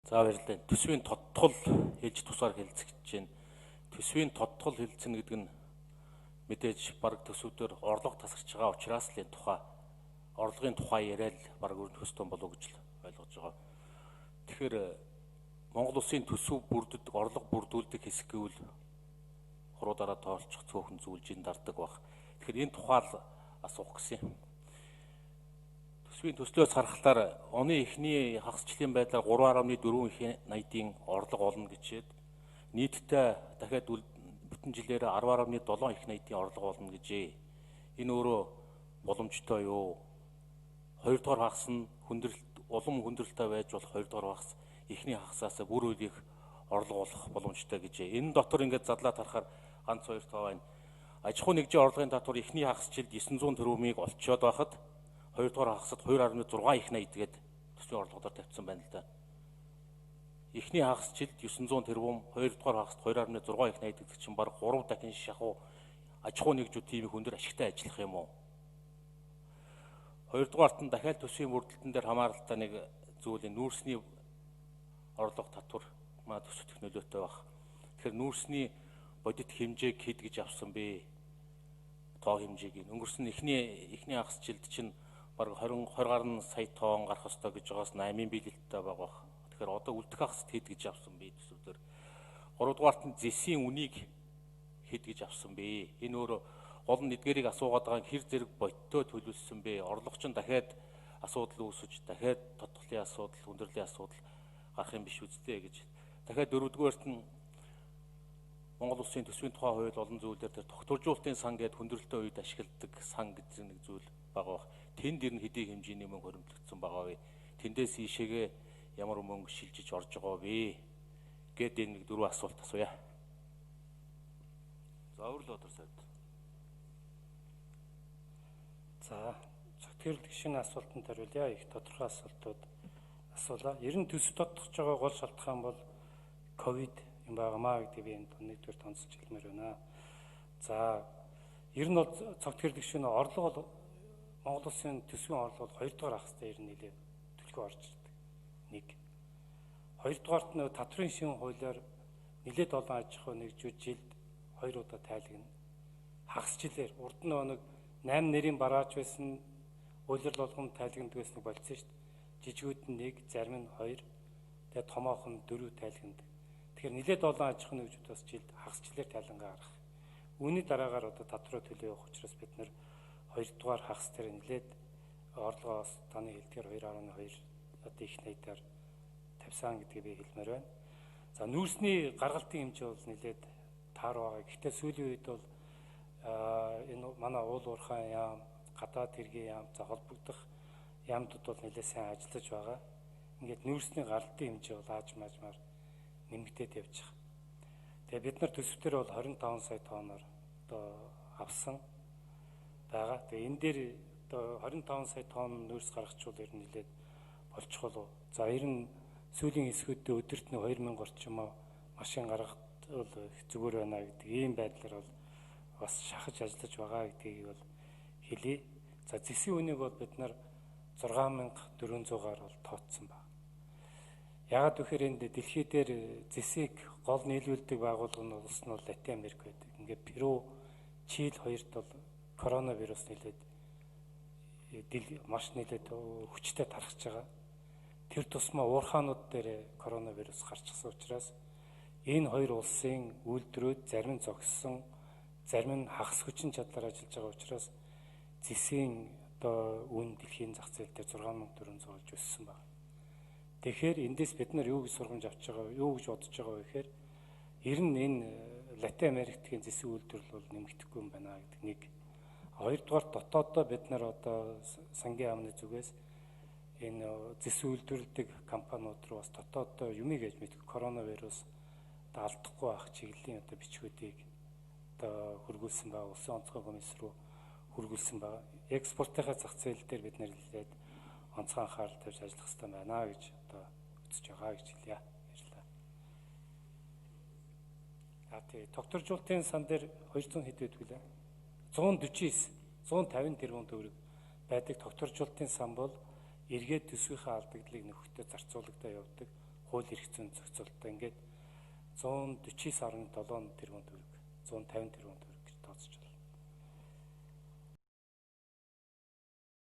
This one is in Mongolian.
За баярлалаа. Төсвийн тодтол хийж тусаар хэлцэж байна. Төсвийн тодтол хэлцэнэ гэдэг нь мэдээж баг төсвүүдээр орлого тасарч байгаа учраас л энэ тухай орлогын тухай яриад баг өрн төстөн болов гэж л ойлгож байгаа. Тэгэхээр Монгол Улсын төсөв бүрддэг, орлого бүрдүүлдэг хэсэг гэвэл хуруудараа тоолчих цөөхөн зүйлжин дардаг баг. Тэгэхээр энэ тухай л асуух гэсэн юм. Төсвийн төслөөс харахаар оны эхний хагасчлалын байдлаар 3.4 их 80-ийн орлого олно гэжээд нийтдээ дахиад бүтэн жилээр 10.7 их 80-ийн орлого олно гэжээ. Энэ өөрөө боломжтой юу? Хоёрдугаар хагас нь улам хүндрэлтэй байж болох хоёрдугаар хагас эхний хагасаас бүр үеийг орлого олох боломжтой гэжээ. Энэ дотор ингээд задлаад харахаар ганц хоёр тоо байна. Аж ахуй нэгжийн орлогын татвар эхний хагасчилд 900 тэрбумыг олцоод байхад хоёрдугаар хагасад 2.6 их 80 гээд төсвийн орлогоор тавьсан байна л да. Эхний хагасчилд 900 тэрбум, хоёрдугаар хагасад 2.6 их 80 гэдэг чинь баг 3 дахин шахуу аж ахуй нэгжүүд тийм их өндөр ашигтай ажиллах юм уу? Хоёрдугаарт нь дахиад төсвийн бүрдэлтэн дээр хамааралтай нэг зүйл нь нүүрсний орлого татвар маа төсөвт нөлөөтэй баг. Тэгэхээр нүүрсний бодит хэмжээг хэд гэж авсан бэ? Тоо хэмжээг өнгөрсөн эхний хагасчилд чинь баг 20 гаруй сая тонн гарах ёстой гэж байгаас 8 билеттэй байгаа. Тэгэхээр одоо үлдэх хагасд хэд гэж авсан бэ төсөвдөр. Гуравдугаарт нь зэсийн үнийг хэд гэж авсан бэ? Энэ өөр гол нь эдгээрийг асуугаад байгаа хэр зэрэг бодиттой төлөвлөсөн бэ? Орлогч нь дахиад асуудал үүсэж, дахиад тодголын асуудал, хүндрлийн асуудал гарах юм биш үстэй гэж. Дахиад дөрөвдүгээрт нь Монгол Улсын төсвийн тухай хууль олон зүйлээр тэр тогтворжуулалтын сан гэдэг хүндрэлтэй үед ашигладаг сан гэдэг нэг зүйл байгаа. Тэнд дэр нь хэдий хэмжээний мөнгө хоримтлагдсан байгаа вэ? Тэндээс ийшээгээ ямар мөнгө шилжиж орж байгаа вэ? Гэт энэ нэг дөрвөн асуулт асууя. За өөрлөө одоо сайд. За зөвхөн гişийн асуултанд хариулъя. Их тодорхой асуултууд асуулаа. Ер нь төсөв тодтогч байгаа гол шалтгаан бол ковид юм байнамаа гэдэг би энд нэгдүгээр тонцож хэлмээр байна. За ер нь бол зөвхөн гişийн орлого бол Монгол Улсын төсвийн орлого бол хоёрдугаар хагастай ер нь нэлээд төлхөө орж ирдэг. Нэг. Хоёрдугаарт нь татврын шин хуулиар нэлээд олон аж ахуй нэгжүүд жилд 2 удаа тайлагна. Хагасчлаар урд нь нэг 8 нэрийн барааж байсан үйлрэл болгон тайлагнад байсан болцсон шүү дээ. Жижигүүд нь 1, зарим нь 2, тэгээ томоохон 4 тайлагнад. Тэгэхээр нэлээд олон аж ахуй нэгжүүд бас жилд хагасчлаар тайлангаа гаргах. Үүний дараагаар одоо татвараа төлөө явах учраас бид нэр хоёрдугаар хагас дээр нэлээд орлогоос таны хэлдгээр 2.2 одоо их 80-аар тавьсан гэдгийг би хэлмээр байна. За нүүрсний гаргалтын хэмжээ бол нэлээд таар байгаа. Гэхдээ сүүлийн үед бол энэ манай уул уурхай яам, гадаад хэргийн яам, за холбогдох яамдууд бол нэлээд сайн ажиллаж байгаа. Ингээд нүүрсний гаргалтын хэмжээ бол аажмаар нэмэгдээд явж байгаа. Тэгээ бид нар төсөвтөр бол 25 сая тонноор одоо авсан байгаа. Тэгээ энэ дээр одоо 25 сая тонн нүүрс гаргахчвал ер нь нэлээд болчих болов. За ер нь сүүлийн хэсгүүдэд өдөрт нь 2000 орчим машин гаргах бол зүгээр байна гэдэг ийм байдлаар бол бас шахаж ажиллаж байгаа гэдгийг бол хэлье. За зэсийн үнийг бол бид нар 6400-аар бол тооцсон байна. Яагаад гэхээр энд дэлхий дээр зэсийг гол нийлүүлдэг байгууллага нь улс нь бол Латин Америк байдаг. Ингээд Перу, Чили хоёрт бол коронавирус нэлээд маш нэлээд хүчтэй тархаж байгаа. Тэр тусмаа уурхаанууд дээр коронавирус гарчихсан учраас энэ хоёр улсын үйлдвэрүүд зарим нь зогссон, зарим нь хагас хүчин чадлаар ажиллаж байгаа учраас зэсийн одоо үн дэлхийн зах зээл дээр 6400 болж өссөн байна. Тэгэхээр эндээс бид нар юу гэж сургамж авч байгаа, юу гэж бодож байгаа вэ гэхээр ер нь энэ Латин Америктгийн зэсийн үйлдвэрлэл бол нэмэгдэхгүй юм байна гэдэг нэг. Хоёрдугаар дотооддоо бид нар одоо сангийн амны зүгээс энэ зэс үйлдвэрлэдэг компаниуд руу бас дотооддоо юмыг гэж мэдгүй коронавирус одоо алдахгүй байх чиглэлийн одоо бичгүүдийг одоо хөргүүлсэн байгаа. Улсын онцгой комисс руу хөргүүлсэн байгаа. Экспортынхаа зах зээл дээр бид нэр хэлээд онцгой анхаарал тавьж ажиллах хэрэгтэй байна гэж одоо үзэж байгаа гэж хэлье. Баярлалаа. Тэгээ тогтворжуулалтын сан дээр 200 хэд байдгүй лээ. 150 тэрбум төгрөг байдаг тогтворжуулалтын сан бол эргээд төсвийнхаа алдагдлыг нөхөдөө зарцуулагдаа явдаг хууль эрх зүйн зохицуулалтаа ингээд 149.7 тэрбум төгрөг, 150 тэрбум төгрөг гэж тооцож байна.